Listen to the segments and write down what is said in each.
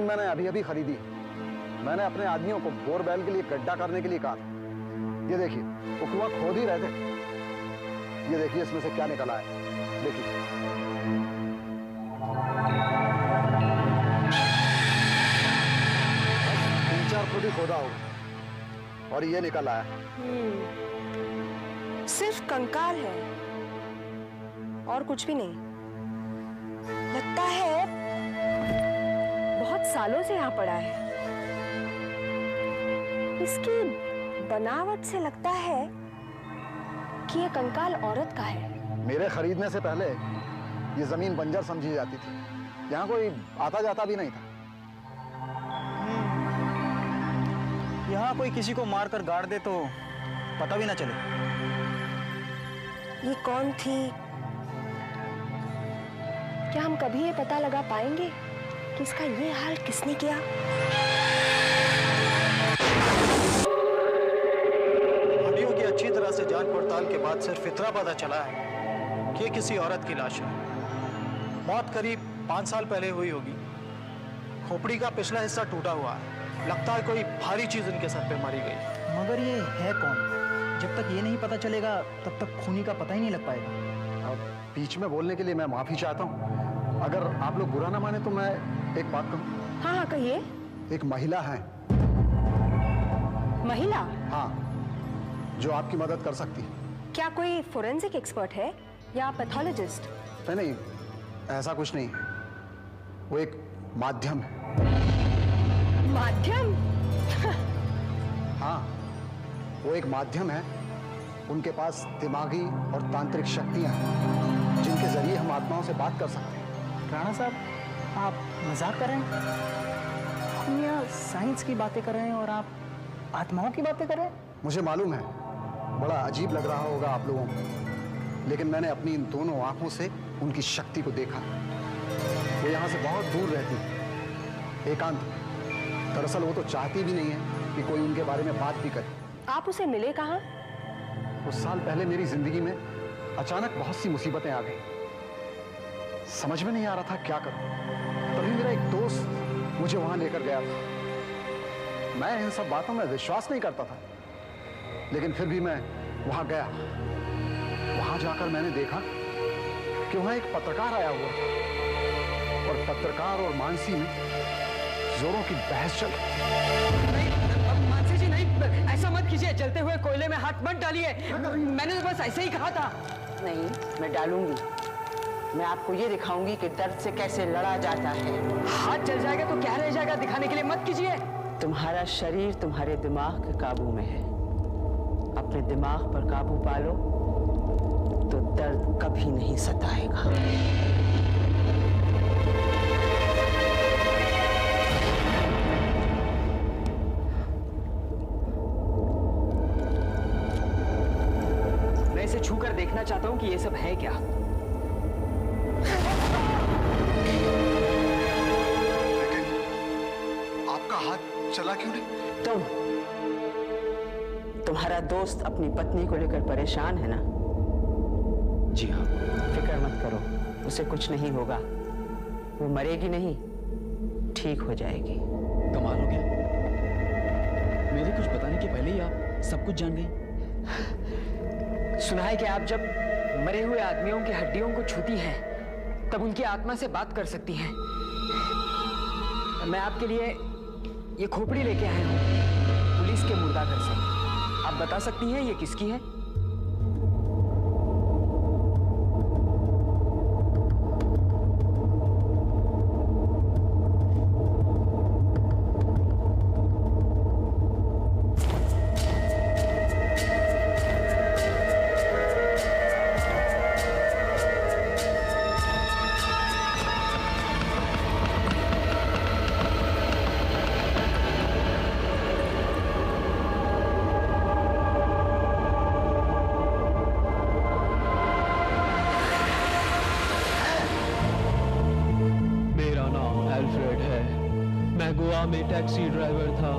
जमीन मैंने अभी अभी खरीदी। मैंने अपने आदमियों को बोरवेल के लिए गड्ढा करने के लिए कहा था। ये देखिए, वो कुआं खोद ही रहे थे। ये देखिए इसमें से क्या निकल आया, देखिए। 3-4 फुट ही खोदा होगा और ये निकल आया। सिर्फ कंकाल है और कुछ भी नहीं। लगता है बहुत सालों से यहाँ पड़ा है। इसकी बनावट से लगता है कि ये कंकाल औरत का है। मेरे खरीदने से पहले ये जमीन बंजर समझी जाती थी। यहाँ कोई आता जाता भी नहीं था। यहाँ कोई किसी को मारकर गाड़ दे तो पता भी ना चले। ये कौन थी? क्या हम कभी ये पता लगा पाएंगे कि इसका ये हाल किसने किया? हड्डियों की अच्छी तरह से जांच पड़ताल के बाद सिर्फ इतना पता चला है कि ये किसी औरत की लाश है। मौत करीब 5 साल पहले हुई होगी। खोपड़ी का पिछला हिस्सा टूटा हुआ है। लगता है कोई भारी चीज इनके सर पे मारी गई। मगर ये है कौन? जब तक ये नहीं पता चलेगा तब तक खूनी का पता ही नहीं लग पाएगा। अब बीच में बोलने के लिए मैं माफी चाहता हूँ। अगर आप लोग बुरा ना माने तो मैं एक बात कहूँ। हाँ हाँ कहिए। एक महिला है। महिला? हाँ, जो आपकी मदद कर सकती है। क्या कोई फोरेंसिक एक्सपर्ट है या पैथोलॉजिस्ट? नहीं, ऐसा कुछ नहीं है। वो एक माध्यम है। माध्यम? हाँ, वो एक माध्यम है। उनके पास दिमागी और तांत्रिक शक्तियां हैं जिनके जरिए हम आत्माओं से बात कर सकते हैं। राणा साहब, आप मजाक कर रहे हैं? हम यहाँ साइंस की बातें कर रहे हैं और आप आत्माओं की बातें कर रहे हैं? मुझे मालूम है बड़ा अजीब लग रहा होगा आप लोगों को, लेकिन मैंने अपनी इन दोनों आंखों से उनकी शक्ति को देखा। वो यहाँ से बहुत दूर रहती है, एकांत। दरअसल वो तो चाहती भी नहीं है कि कोई उनके बारे में बात भी करे। आप उसे मिले कहाँ? कुछ साल पहले मेरी जिंदगी में अचानक बहुत सी मुसीबतें आ गई। समझ में नहीं आ रहा था क्या करूं। तभी मेरा एक दोस्त मुझे वहां लेकर गया था। मैं इन सब बातों में विश्वास नहीं करता था, लेकिन फिर भी मैं वहां गया। वहां जाकर मैंने देखा कि वहां एक पत्रकार आया हुआ था और पत्रकार और मानसी में जोरों की बहस चल रही। मानसी जी नहीं, ऐसा मत कीजिए। जलते हुए कोयले में हाथ मत डालिए। मैंने तो बस ऐसे ही कहा था। नहीं, मैं डालूंगी। मैं आपको ये दिखाऊंगी कि दर्द से कैसे लड़ा जाता है। हाथ जल जाएगा तो क्या रह जाएगा, दिखाने के लिए मत कीजिए। तुम्हारा शरीर तुम्हारे दिमाग के काबू में है। अपने दिमाग पर काबू पालो तो दर्द कभी नहीं सताएगा। मैं इसे छूकर देखना चाहता हूं कि ये सब है क्या। लेकिन आपका हाथ चला क्यों नहीं? तुम्हारा दोस्त अपनी पत्नी को लेकर परेशान है ना? जी हाँ। फिक्र मत करो, उसे कुछ नहीं होगा। वो मरेगी नहीं, ठीक हो जाएगी। कमाल हो गया, मेरे कुछ बताने के पहले ही आप सब कुछ जान गई। सुना है कि आप जब मरे हुए आदमियों की हड्डियों को छूती हैं तब उनकी आत्मा से बात कर सकती हैं। मैं आपके लिए ये खोपड़ी लेके आया हूँ पुलिस के मुर्दाघर से। आप बता सकती हैं ये किसकी है? गोवा में टैक्सी ड्राइवर था।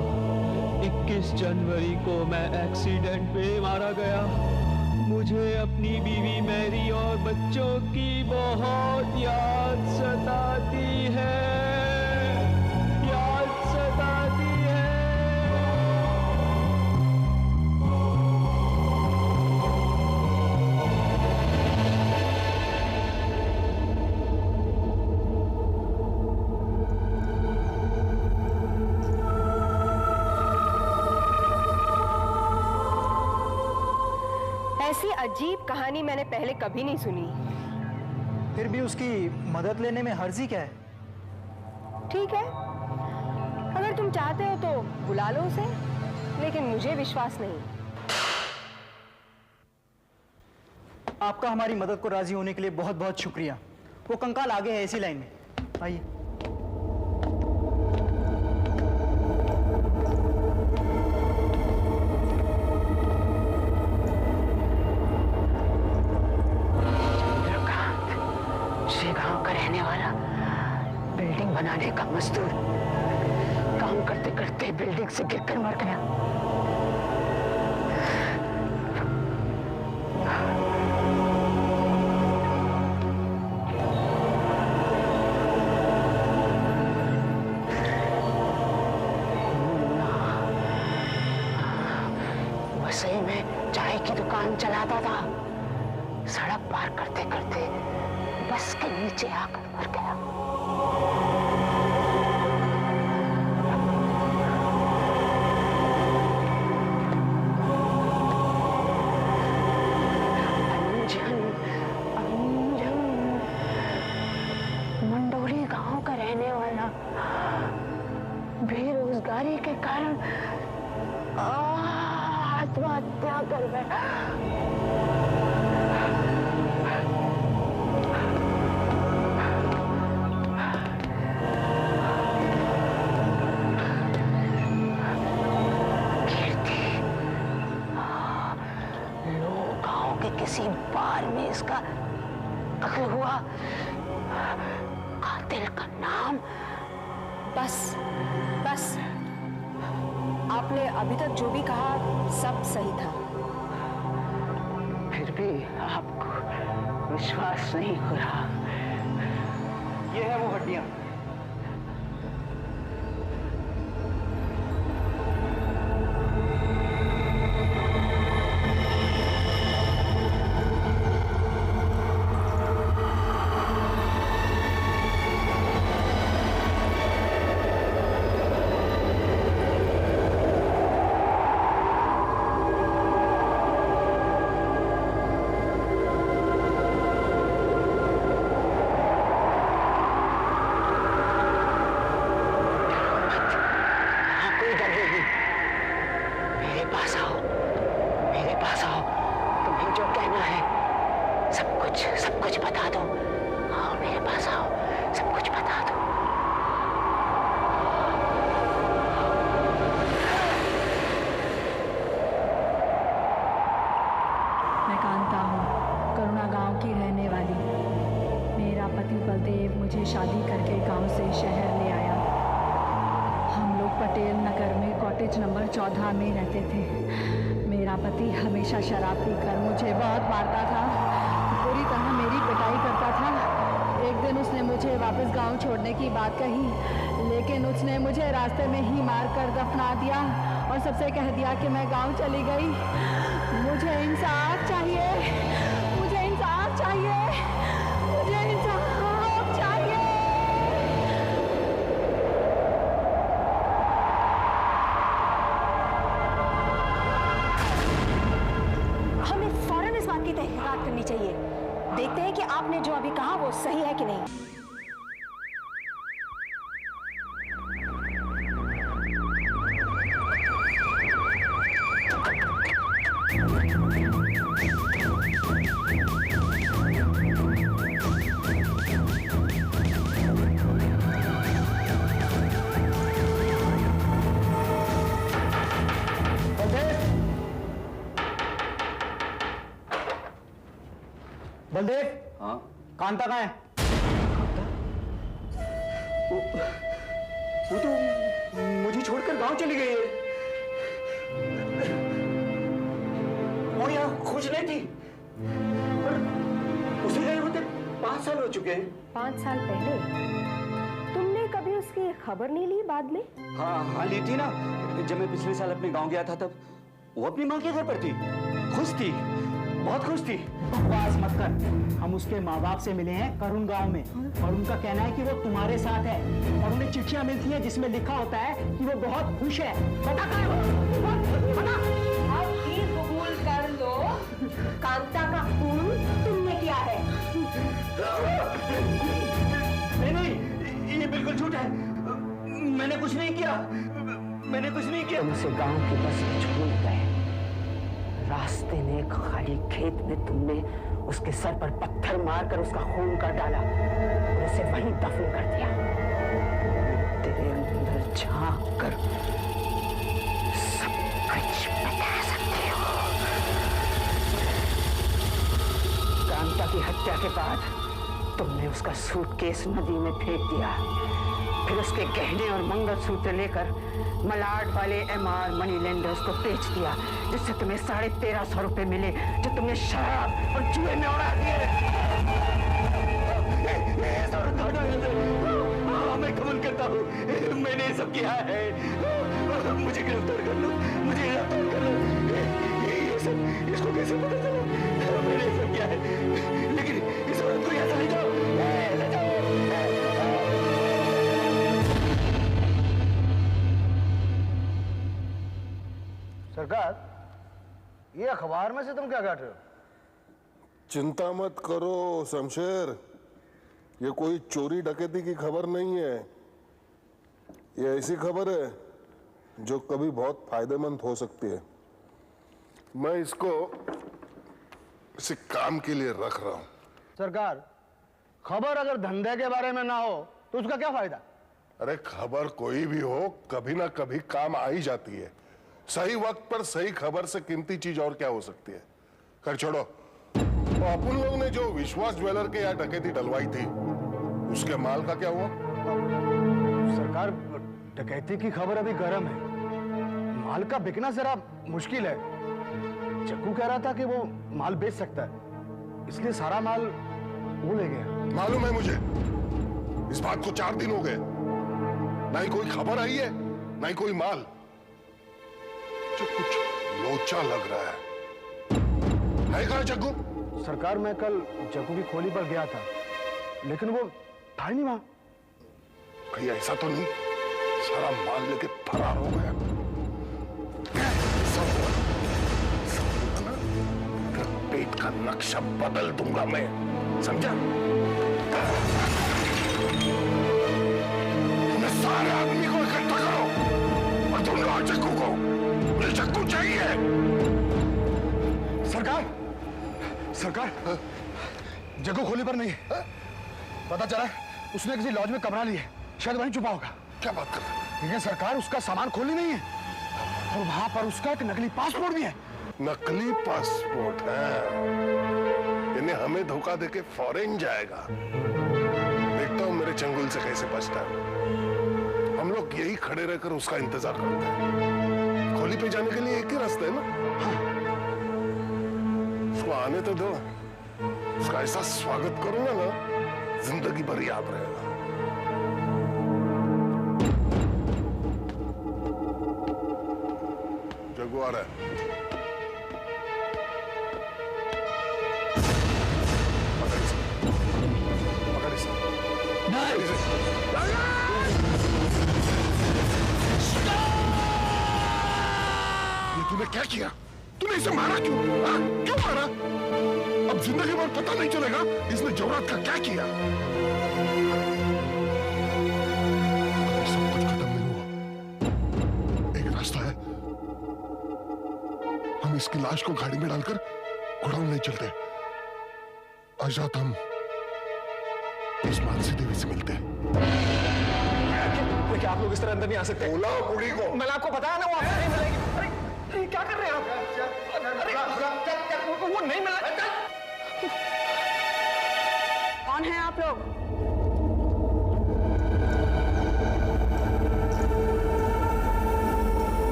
21 जनवरी को मैं एक्सीडेंट में मारा गया। मुझे अपनी बीवी मैरी और बच्चों की बहुत याद सताती है। अजीब कहानी मैंने पहले कभी नहीं सुनी। फिर भी उसकी मदद लेने में हर्जी क्या है? ठीक है, अगर तुम चाहते हो तो बुला लो उसे, लेकिन मुझे विश्वास नहीं। आपका हमारी मदद को राजी होने के लिए बहुत बहुत शुक्रिया। वो कंकाल आगे है इसी लाइन में, आइए। गांव का रहने वाला, बिल्डिंग बनाने का मजदूर, काम करते करते बिल्डिंग से गिरकर मर गया। वसई में चाय की दुकान चलाता था। सड़क पार करते करते बस के नीचे आकर मर गया। अंजन मंडोली गांव का रहने वाला, बेरोजगारी के कारण आत्महत्या कर बैठा। किसी बार में इसका कत्ल हुआ। कातिल का नाम? बस बस, आपने अभी तक जो भी कहा सब सही था। फिर भी आपको विश्वास नहीं हो रहा। ये है वो हड्डियां। सब कुछ बता दो। आओ मेरे पास आओ, सब कुछ बता दो। मैं कांता हूँ, करुणा गांव की रहने वाली। मेरा पति बलदेव मुझे शादी करके गांव से शहर ले आया। हम लोग पटेल नगर में कॉटेज नंबर 14 में रहते थे। मेरा पति हमेशा शराब पीकर मुझे बहुत मारता था, पूरी तरह मेरी पिटाई करता था। एक दिन उसने मुझे वापस गांव छोड़ने की बात कही, लेकिन उसने मुझे रास्ते में ही मारकर दफना दिया और सबसे कह दिया कि मैं गांव चली गई। मुझे इंसाफ चाहिए, मुझे इंसाफ चाहिए, मुझे इंसाफ चाहिए। हमें फौरन इस बात की तहकीकात करनी चाहिए। देखते हैं कि आपने जो अभी कहा वो सही है कि नहीं। बलदेव, हाँ? कांता कहाँ है? वो तो मुझे छोड़कर गांव चली गई है। वो यहाँ खुश नहीं थी, पर उसे गए होते 5 साल हो चुके हैं। 5 साल पहले तुमने कभी उसकी खबर नहीं ली बाद में? हाँ ली थी ना, जब मैं पिछले साल अपने गांव गया था तब वो अपनी माँ के घर पर थी। खुश थी, बहुत खुश थी। बकवास मत कर। हम उसके माँ बाप से मिले हैं करुण गांव में, और उनका कहना है कि वो तुम्हारे साथ है, और उन्हें चिट्ठियां मिलती हैं जिसमें लिखा होता है कि वो बहुत खुश है। पता कहाँ है वो? पता? अब भी कबूल कर लो कांता का खून तुमने किया है। नहीं, ये बिल्कुल झूठ है। मैंने कुछ नहीं किया, मैंने कुछ नहीं किया। तुम उसे गांव की बस में छोड़ गए। रास्ते में एक खाली खेत में तुमने उसके सर पर पत्थर मारकर उसका खून कर डाला और उसे वहीं दफन कर दिया। तेरे अंदर झांक कर सब कुछ बता सकते हो। कांता की हत्या के बाद तुमने उसका सूटकेस नदी में फेंक दिया, फिर उसके गहने और मंगलसूत्र लेकर मलाड वाले MR मनी लेंडर्स को बेच दिया, जिससे तुम्हें 1350 रुपए मिले, जो तुमने शराब और जुए में उड़ा दिए। मैं कबूल करता हूँ, मैंने ये सब किया है। मुझे गिरफ्तार कर लो, मुझे गिरफ्तार कर लो। ये सब इसको कैसे पता चला? मैंने ये सब किया है, लेकिन इस औरत को ऐसा नहीं जाओ। सरकार, ये अखबार में से तुम क्या काट रहे हो? चिंता मत करो शमशेर, ये कोई चोरी डकैती की खबर नहीं है। ये ऐसी खबर है जो कभी बहुत फायदेमंद हो सकती है। मैं इसको किसी काम के लिए रख रहा हूं। सरकार, खबर अगर धंधे के बारे में ना हो तो उसका क्या फायदा? अरे खबर कोई भी हो, कभी ना कभी काम आ ही जाती है। सही वक्त पर सही खबर से कीमती चीज और क्या हो सकती है। कर छोड़ो, तो अपन लोग ने जो विश्वास ज्वेलर के यहाँ डकैती डलवाई थी, उसके माल का क्या हुआ? सरकार, डकैती की खबर अभी गर्म है, माल का बिकना जरा मुश्किल है। जग्गू कह रहा था कि वो माल बेच सकता है, इसलिए सारा माल वो ले गया। मालूम है मुझे, इस बात को 4 दिन हो गए, ना ही कोई खबर आई है ना ही कोई माल। जो कुछ लोचा लग रहा है कहाँ जग्गू? सरकार, मैं कल जग्गू की खोली पर गया था, लेकिन वो था ही नहीं वहां। कहीं ऐसा तो नहीं सारा माल लेके फरार हो गया? पेट का नक्शा बदल दूंगा मैं, समझा? तुमने सारे आदमी को इकट्ठा करो और तुम लो जग्गू को। मुझे जग्गू चाहिए। सरकार, सरकार, जग्गू खोली पर नहीं है। पता चला उसने किसी लॉज में कमरा लिया है, शायद वहीं छुपा होगा। क्या बात कर रहे हैं? लेकिन सरकार, उसका सामान खोली नहीं है और वहां पर उसका एक नकली पासपोर्ट भी है। नकली पासपोर्ट है? इन्हें हमें धोखा देके फॉरेन जाएगा। देखता हूं मेरे चंगुल से कैसे बचता है। हम लोग यही खड़े रहकर उसका इंतजार करते हैं। खोली पे जाने के लिए एक ही रास्ता है ना? हाँ। उसको आने तो दो, उसका ऐसा स्वागत करूंगा ना, जिंदगी भर याद रहेगा। जग्गू आ रहा है। तूने क्या किया? तूने इसे मारा क्यों? हाँ? क्यों मारा? अब जिंदगी भर पता नहीं चलेगा इसने जौहरात का क्या किया। सब कुछ खत्म नहीं हुआ। एक रास्ता है, हम इसकी लाश को गाड़ी में डालकर गोडाउन ले चलते। आज रात हम इस मानसी देवी से मिलते हैं। क्या आप लोग इस तरह अंदर नहीं आ सकते? बुलाओ बूढ़ी को। मैंने आपको बताया ना, वो आपसे नहीं मिलेगी। अरे क्या कर रहे हैं आप? अरे वो नहीं मिला। कौन है आप लोग?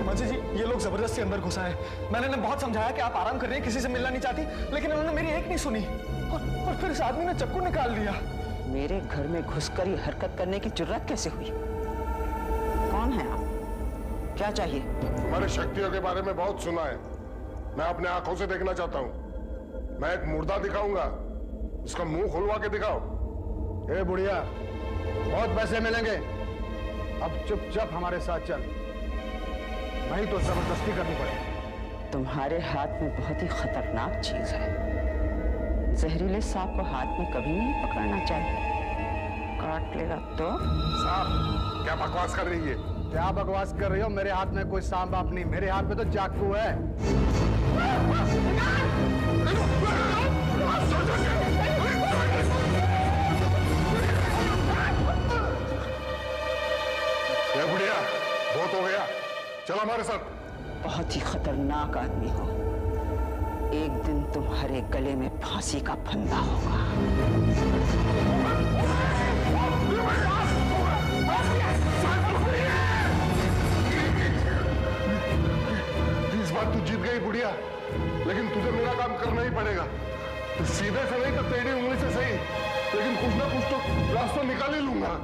मानसी जी, ये लोग जबरदस्ती अंदर घुसा है। मैंने इन्हें बहुत समझाया कि आप आराम कर रहे हैं, किसी से मिलना नहीं चाहती, लेकिन उन्होंने मेरी एक नहीं सुनी और फिर इस आदमी ने चाकू निकाल लिया। मेरे घर में घुसकर ये हरकत करने की जुर्रत कैसे हुई? कौन है आप? क्या चाहिए? तुम्हारी शक्तियों के बारे में बहुत सुना है, मैं अपने आंखों से देखना चाहता हूँ। मैं एक मुर्दा दिखाऊंगा, उसका मुंह खुलवा के दिखाओ। ए बुढ़िया, बहुत पैसे मिलेंगे, अब चुपचाप हमारे साथ चल। नहीं तो जबरदस्ती करनी पड़ेगी। तुम्हारे हाथ में बहुत ही खतरनाक चीज है। जहरीले सांप को हाथ में कभी नहीं पकड़ना चाहिए, काट लेगा तो। साहब क्या बकवास कर रही है? क्या बकवास कर रही हो? मेरे हाथ में कोई सांप बाप नहीं, मेरे हाथ में तो चाकू है। ये बुढ़िया बहुत हो गया, चल हमारे साथ। बहुत ही खतरनाक आदमी हो, एक दिन तुम्हारे गले में फांसी का फंदा होगा। इस बार तू जीत गई बुढ़िया, लेकिन तुझे मेरा काम करना ही पड़ेगा। सीधे से नहीं तो टेढ़ी उंगली से सही, लेकिन कुछ ना कुछ तो रास्ता निकाल ही लूंगा।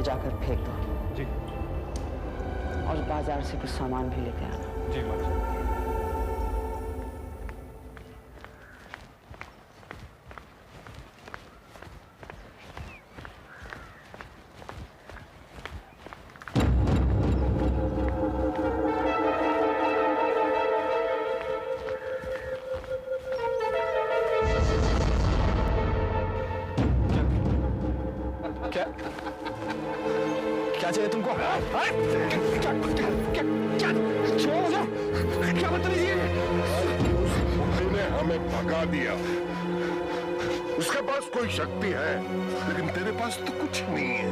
जाकर फेंक दो जी, और बाजार से कुछ सामान भी लेते आना जी। क्या क्या चाहिए तुमको? क्या बदतमीजी है? उसने हमें भगा दिया। उसके पास कोई शक्ति है, लेकिन तेरे पास तो कुछ नहीं है।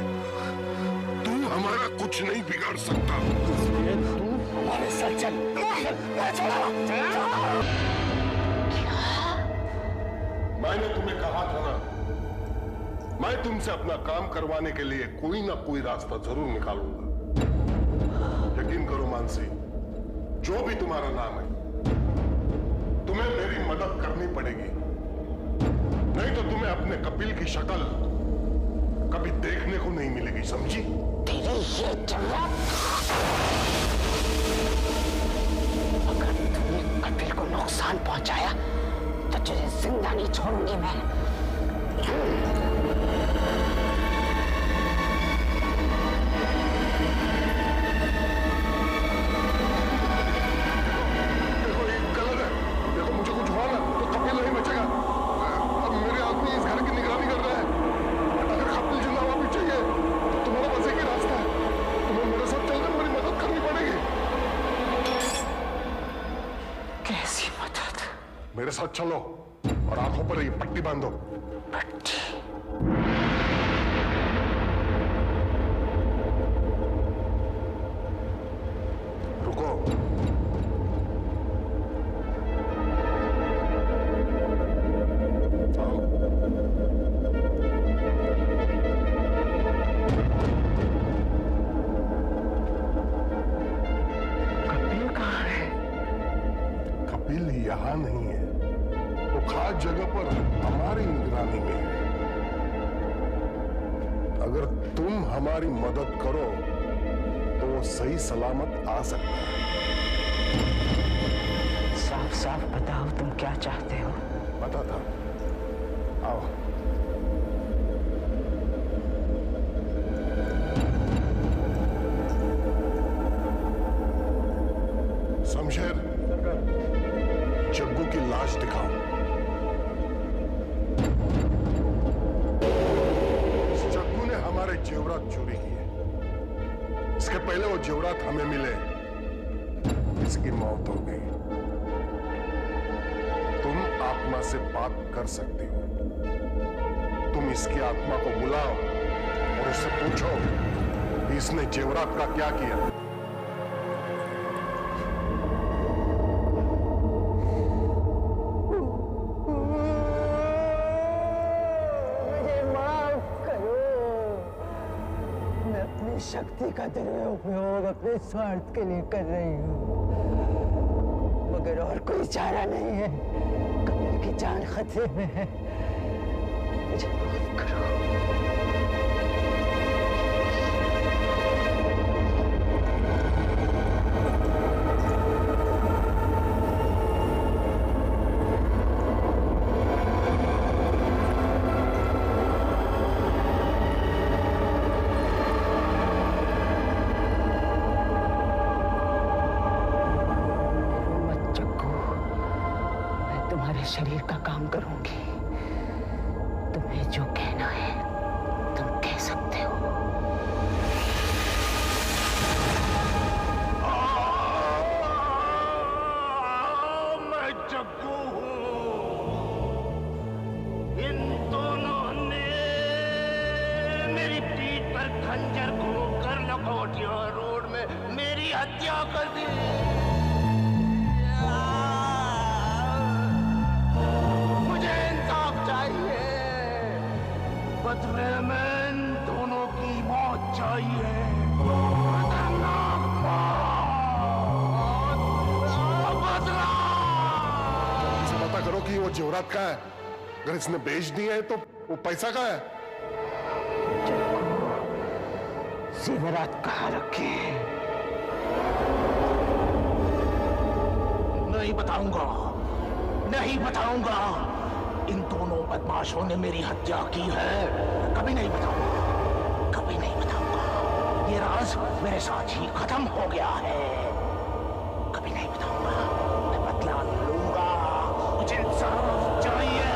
तू हमारा कुछ नहीं बिगाड़ सकता। तू हमारे साथ चल। मैंने तुम्हें कहा था ना, मैं तुमसे अपना काम करवाने के लिए कोई ना कोई रास्ता जरूर निकालूंगा। यकीन करो मानसी, जो भी तुम्हारा नाम है, तुम्हें मेरी मदद करनी पड़ेगी, नहीं तो तुम्हें अपने कपिल की शक्ल कभी देखने को नहीं मिलेगी, समझी? तेरे ये जवाब, अगर तुमने कपिल को नुकसान पहुंचाया तो तुझे जिंदा नहीं छोड़ूंगी मैं। मेरे साथ चलो और आंखों पर ये पट्टी बांधो। पट्टी? रुको। कपिल कहाँ है? कपिल यहाँ नहीं है, वो खास जगह पर हमारी निगरानी में है। अगर तुम हमारी मदद करो तो वो सही सलामत आ सकता है। साफ साफ बताओ तुम क्या चाहते हो? पता था। आओ। शमशेर, जग्गू की लाश दिखाओ। जग्गू ने हमारे जेवरात चोरी किए। इसके पहले वो जेवरात हमें मिले, इसकी मौत हो गई। तुम आत्मा से बात कर सकती हो। तुम इसकी आत्मा को बुलाओ और उससे पूछो कि इसने जेवरात का क्या किया। शक्ति का दुरुपयोग अपने स्वार्थ के लिए कर रही हूँ, मगर और कोई चारा नहीं है। कपिल की जान खतरे में है, मुझे माफ करो। तुम्हारे शरीर का काम करूंगी। तुम्हें जो कहना है तुम कह सकते हो। मैं जग्गू हूं। इन दोनों ने मेरी पीठ पर खंजर घोंपकर लखोटिया रोड में मेरी हत्या कर दी। मुझे इंसाफ चाहिए। बदले में इन दोनों की मौत चाहिए। खतरनाक मौत। बदला। इसे पता करो कि वो जेवरात का है। अगर इसने बेच दिए है तो वो पैसा का है। जेवरात कहाँ रखे हैं? नहीं बताऊंगा, नहीं बताऊंगा। इन दोनों बदमाशों ने मेरी हत्या की है। कभी नहीं बताऊंगा, कभी नहीं बताऊंगा। ये राज मेरे साथ ही खत्म हो गया है। कभी नहीं बताऊंगा। मैं बदला लूंगा। मुझे इंसाफ चाहिए।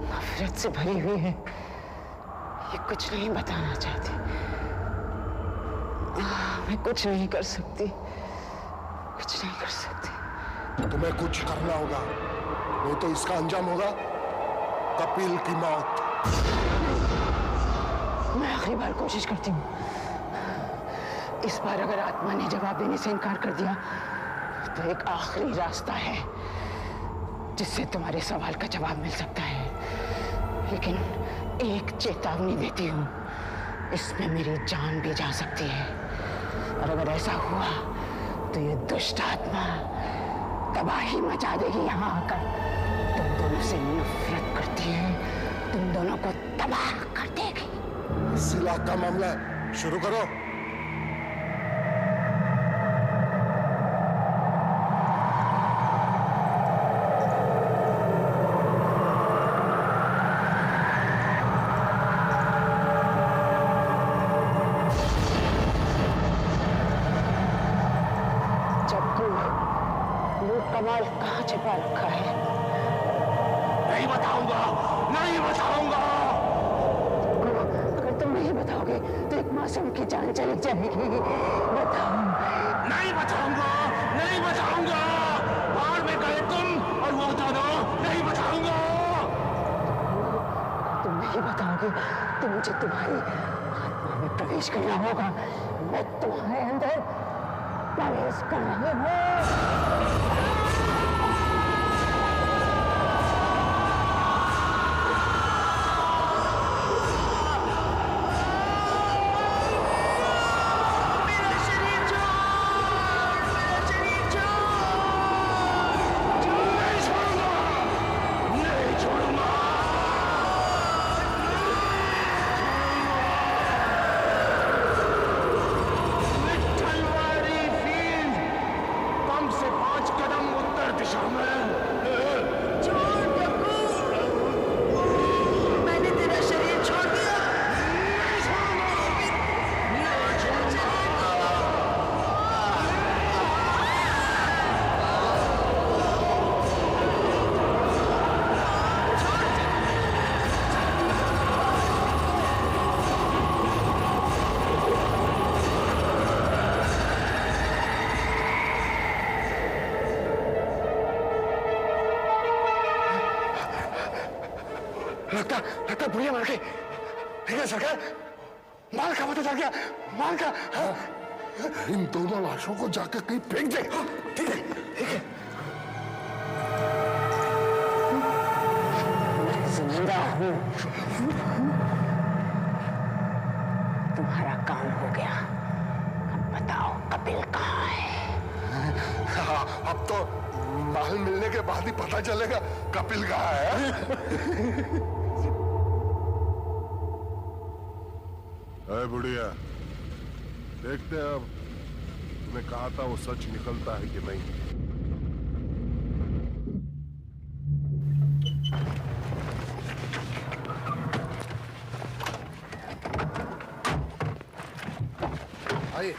नफरत से भरी हुई है। ये कुछ नहीं बताना चाहती। मैं कुछ नहीं कर सकती, कुछ नहीं कर सकती। तुम्हें कुछ करना होगा, नहीं तो इसका अंजाम होगा कपिल की मौत। मैं आखिरी बार कोशिश करती हूँ। इस बार अगर आत्मा ने जवाब देने से इनकार कर दिया तो एक आखिरी रास्ता है जिससे तुम्हारे सवाल का जवाब मिल सकता है। लेकिन एक चेतावनी देती हूँ, इसमें मेरी जान भी जा सकती है। और अगर ऐसा हुआ तो ये दुष्ट आत्मा तबाही मचा देगी यहाँ आकर। तुम दोनों से नफरत करती है, तुम दोनों को तबाह कर देगी। सिला का मामला है, शुरू करो। कमाल कहाँ छिपा रखा है? नहीं बताऊंगा, नहीं बताऊंगा। अगर तुम नहीं बताओगे तो एक मासूम की जान चली जाएगी। बताओ। नहीं बताऊंगा, नहीं बताऊंगा। बाहर में गए तुम और वो दोनों। नहीं बताऊंगा। तुम नहीं बताओगे तो मुझे तुम्हारी आत्मा में प्रवेश करना होगा। मैं तुम्हारे अंदर प्रवेश कर रही हूँ। लगता बुढ़िया मार के। ठीक है सरकार, माल का पता चल गया। माल का इन दोनों लाशों को जाकर कहीं फेंक दे। ठीक है, ठीक है। मैं जिंदा हूँ। तुम्हारा काम हो गया। अब बताओ कपिल कहाँ है? अब तो माल मिलने के बाद ही पता चलेगा कपिल कहाँ है। अरे बुढ़िया, देखते हैं अब तूने कहा था वो सच निकलता है कि नहीं। आइए।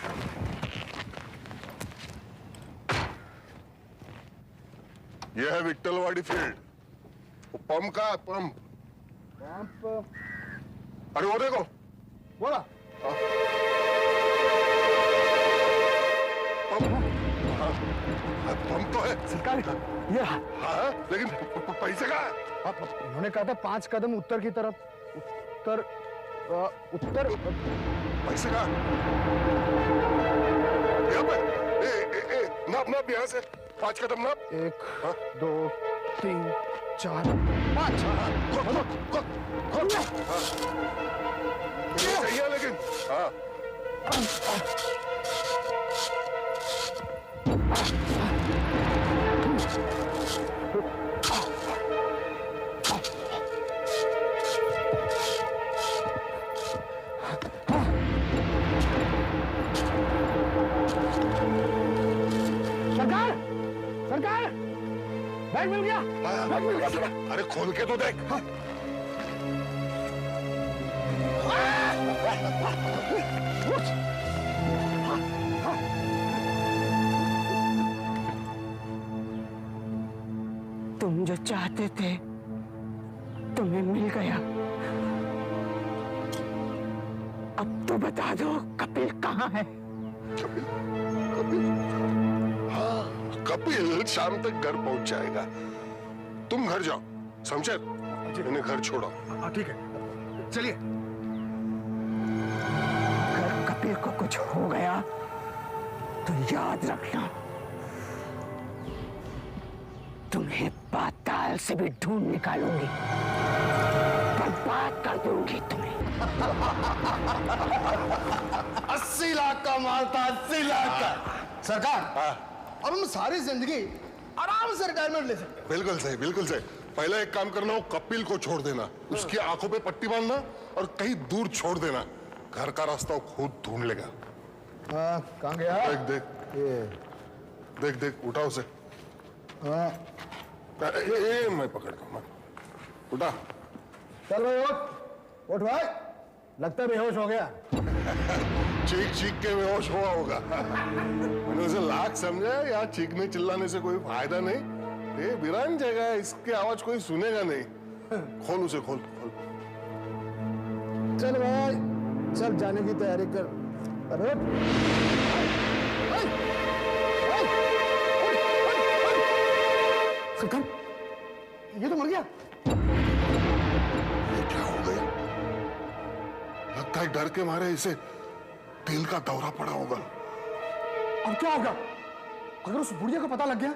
यह है विट्ठलवाड़ी फील्ड। वो पंप का पंप। अरे वो देखो, बोला पंप तो है सरकार, ये हाँ, लेकिन पैसे कहाँ है? इन्होंने कहा था 5 कदम उत्तर की तरफ। उत्तर उत्तर पैसे कहाँ? यहाँ पे नाप नाप यहाँ से 5 कदम नाप। 1 2 3 4 5। खोल चाहिए लेकिन हाँ। सरकार, सरकार, बैग मिल गया। बैग मिल गया सरकार। अरे खोल के तो देख। तुम जो चाहते थे तुम्हें मिल गया। अब तो बता दो कपिल कहाँ है? कपिल, कपिल, हाँ, कपिल शाम तक घर पहुंच जाएगा। तुम घर जाओ, शमशेर, इन्हें घर छोड़ो। ठीक है, चलिए। अगर कपिल को कुछ हो गया तो याद रखना, तुम्हें पाताल से भी ढूंढ निकालूंगी, बर्बाद कर दूंगी तुम्हें। 80 लाख का माल था, 80 लाख का। सरकार, अब हम सारी जिंदगी आराम से रिटायरमेंट ले सकते हैं। बिल्कुल सही, बिल्कुल सही। पहले एक काम करना, वो कपिल को छोड़ देना, उसकी आंखों पे पट्टी बांधना और कहीं दूर छोड़ देना। घर का रास्ता वो खुद ढूंढ लेगा। कहाँ गया? देख देख, देख देख, उठा उसे। मैं पकड़ता हूँ, उठा। चल भाई उठ, उठ भाई। लगता है बेहोश हो गया। चीख चीख के बेहोश हुआ होगा। मैंने उसे लाख समझा, यहाँ चीखने चिल्लाने से कोई फायदा नहीं। ये वीरान जगह है, इसकी आवाज कोई सुनेगा नहीं। खोल उसे, खोल खोल। चल भाई, चल जाने की तैयारी कर। अरे सरकार, ये तो मर गया। ये क्या हो गया? लगता है डर के मारे इसे दिल का दौरा पड़ा होगा। अब क्या होगा? अगर उस बुढ़िया को पता लग गया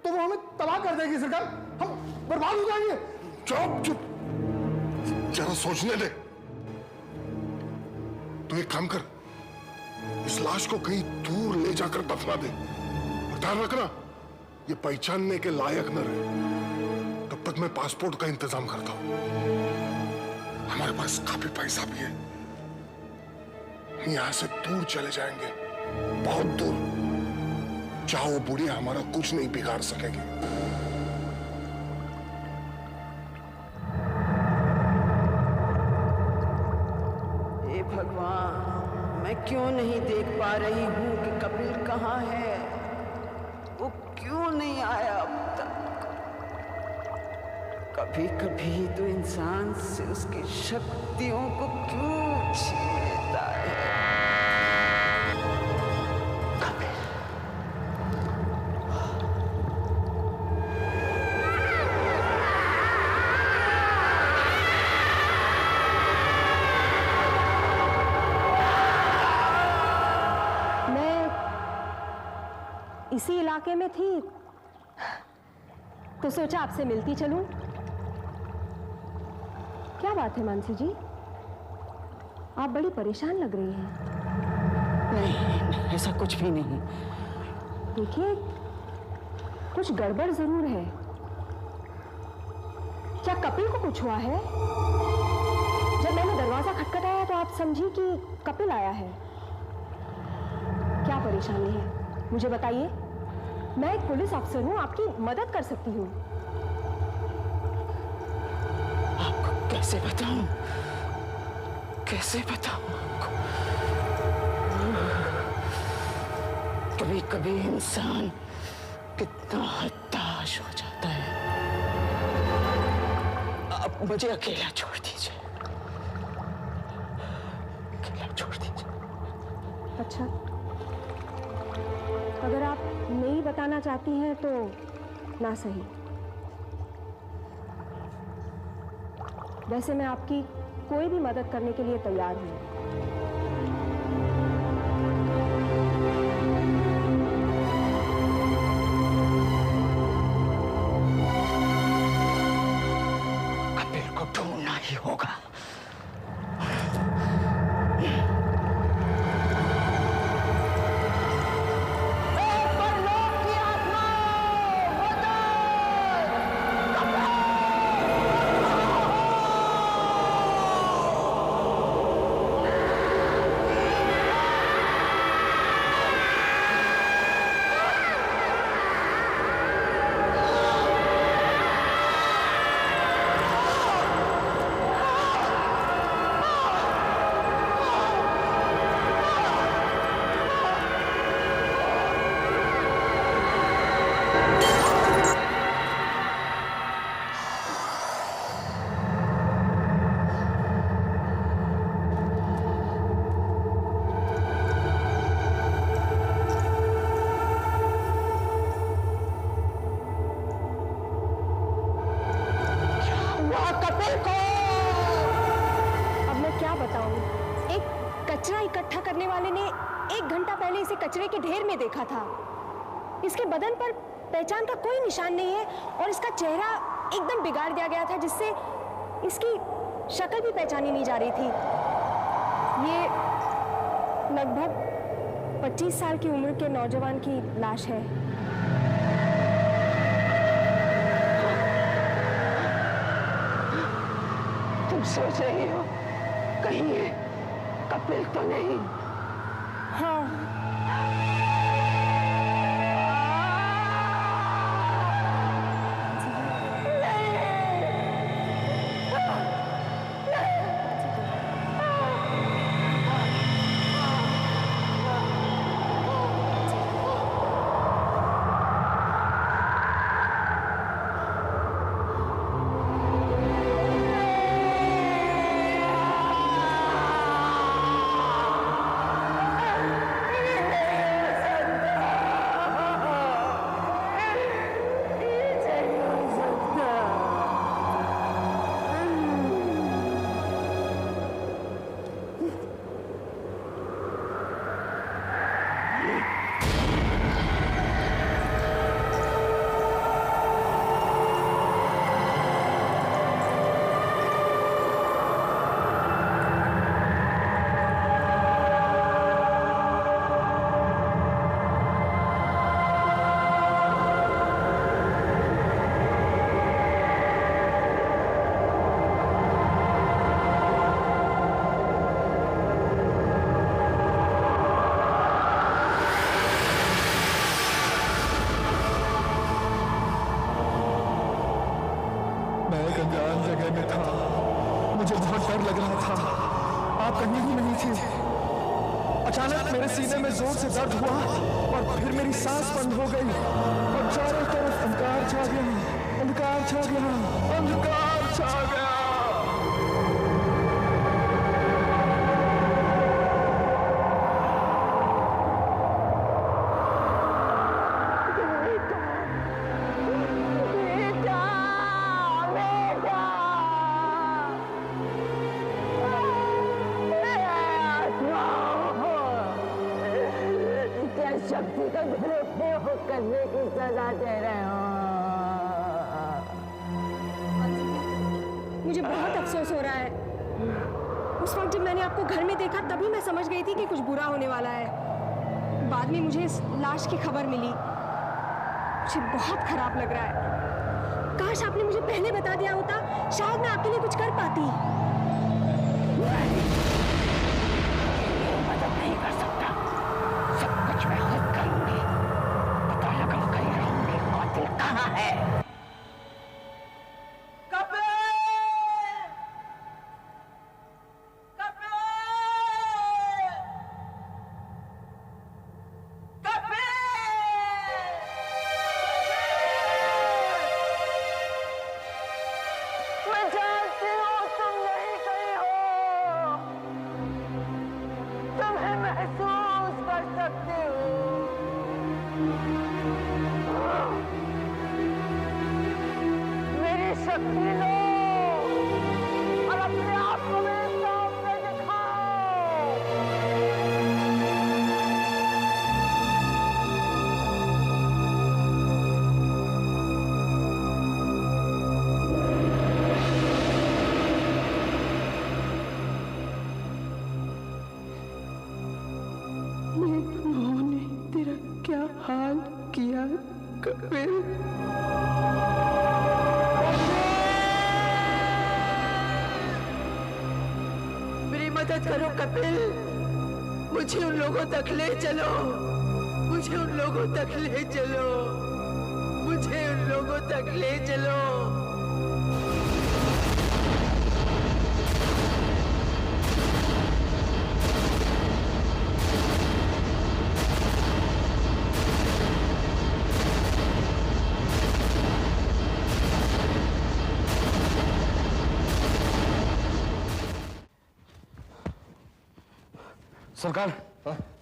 तो वो हमें तबाह कर देगी सरकार। हम बर्बाद हो जाएंगे। चुप चुप, जरा सोचने दे। तू एक काम कर, इस लाश को कहीं दूर ले जाकर दफना दे। और ध्यान रखना, ये पहचानने के लायक न रहे। तब तक मैं पासपोर्ट का इंतजाम करता हूं। हमारे पास काफी पैसा भी है। यहां से दूर चले जाएंगे, बहुत दूर। चाहो बुढ़िया हमारा कुछ नहीं बिगाड़ सकेगी। हे भगवान, मैं क्यों नहीं देख पा रही हूँ कि कपिल कहाँ है? वो क्यों नहीं आया अब तक? कभी कभी तो इंसान से उसकी शक्तियों को क्यों छीन लेता है? कपिल, इसी इलाके में थी तो सोचा आपसे मिलती चलूं। क्या बात है मानसी जी, आप बड़ी परेशान लग रही हैं। नहीं, ऐसा कुछ भी नहीं। देखिए, कुछ गड़बड़ जरूर है। क्या कपिल को कुछ हुआ है? जब मैंने दरवाजा खटखटाया तो आप समझी कि कपिल आया है। क्या परेशानी है मुझे बताइए। मैं एक पुलिस अफसर हूं, आपकी मदद कर सकती हूँ। आपको कैसे बताऊं, कैसे बताऊं आपको? कभी कभी इंसान कितना हताश हो जाता है। आप मुझे अकेला छोड़ दीजिए, अकेला छोड़ दीजिए। अच्छा, अगर आप नहीं बताना चाहती हैं तो ना सही। वैसे मैं आपकी कोई भी मदद करने के लिए तैयार हूं। कपिल को ढूंढना ही होगा। कचरा इकट्ठा करने वाले ने 1 घंटा पहले इसे कचरे के ढेर में देखा था। इसके बदन पर पहचान का कोई निशान नहीं है और इसका चेहरा एकदम बिगाड़ दिया गया था, जिससे इसकी शक्ल भी पहचानी नहीं जा रही थी। ये लगभग 25 साल की उम्र के नौजवान की लाश है। तुम सोच रही हो कहीं ये कपिल तो नहीं? हाँ, अचानक मेरे सीने में जोर से दर्द हुआ और फिर मेरी सांस बंद हो गई और चारों तरफ अंधकार छा गया, अंधकार छा गया, अंधकार छा गया। शक्ति का दुरुपयोग करने की सजा दे रहे हो। मुझे बहुत अफसोस हो रहा है। उस वक्त जब मैंने आपको घर में देखा तभी मैं समझ गई थी कि कुछ बुरा होने वाला है। बाद में मुझे इस लाश की खबर मिली। मुझे बहुत खराब लग रहा है। काश आपने मुझे पहले बता दिया होता, शायद मैं आपके लिए कुछ कर पाती। पी लो और अपने आप को मेरे सामने दिखाओ। उन्होंने तेरा क्या हाल किया कपिल? मेरी मदद करो कपिल, मुझे उन लोगों तक ले चलो, मुझे उन लोगों तक ले चलो, मुझे उन लोगों तक ले चलो। सरकार,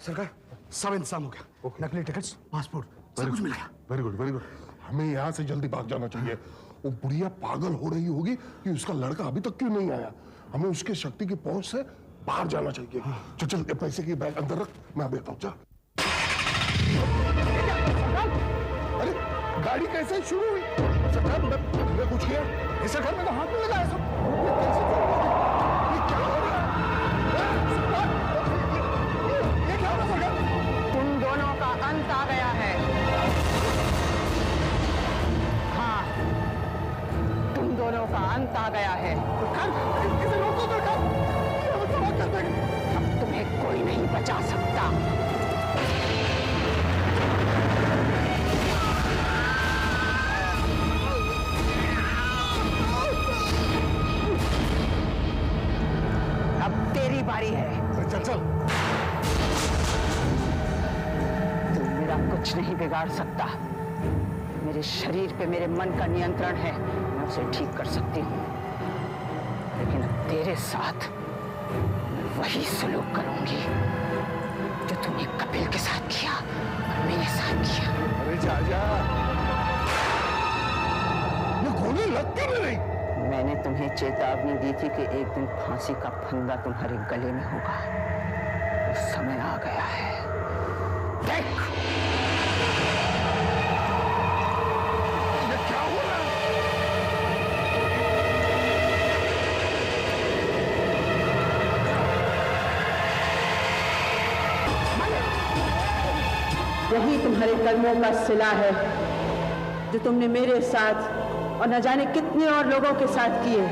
सरकार, सब इंतजाम हो गया। नकली टिकट्स, पासपोर्ट, सब कुछ मिल गया। Very good, very good. हमें यहाँ से जल्दी भाग जाना चाहिए। वो बुढ़िया पागल हो रही होगी कि उसका लड़का अभी तक क्यों नहीं आया। हमें उसके शक्ति की पहुंच से बाहर जाना चाहिए। चल चल, ये पैसे की बैग अंदर रख, मैं अभी आता हूँ। चल। अरे गाड़ी कैसे शुरू हुई? सरकार, मैं कुछ किया? सरकार, मैं तो हाथ में लगाया सब। ये क्या हो रहा है? ये क्या हो रहा है सरकार? तुम दोनों का अंत आ गया है। हाँ, तुम दोनों का अंत आ गया है। अब तुम्हें कोई नहीं बचा सकता। अब तेरी बारी है। चल चल। तू मेरा कुछ नहीं बिगाड़ सकता। मेरे शरीर पे मेरे मन का नियंत्रण है, मैं उसे ठीक कर सकती हूँ। लेकिन अब तेरे साथ मैं वही सलूक करूंगी जो तूने कपिल के साथ किया और मेरे साथ किया। अरे जा जा, ये गोली लग क्यों नहीं रही? मैंने तुम्हें चेतावनी दी थी कि एक दिन फांसी का फंदा तुम्हारे गले में होगा। वो समय आ गया है। देख, ये क्या हो रहा है? यही तुम्हारे कर्मों का सिला है जो तुमने मेरे साथ और न जाने कितने और लोगों के साथ किए।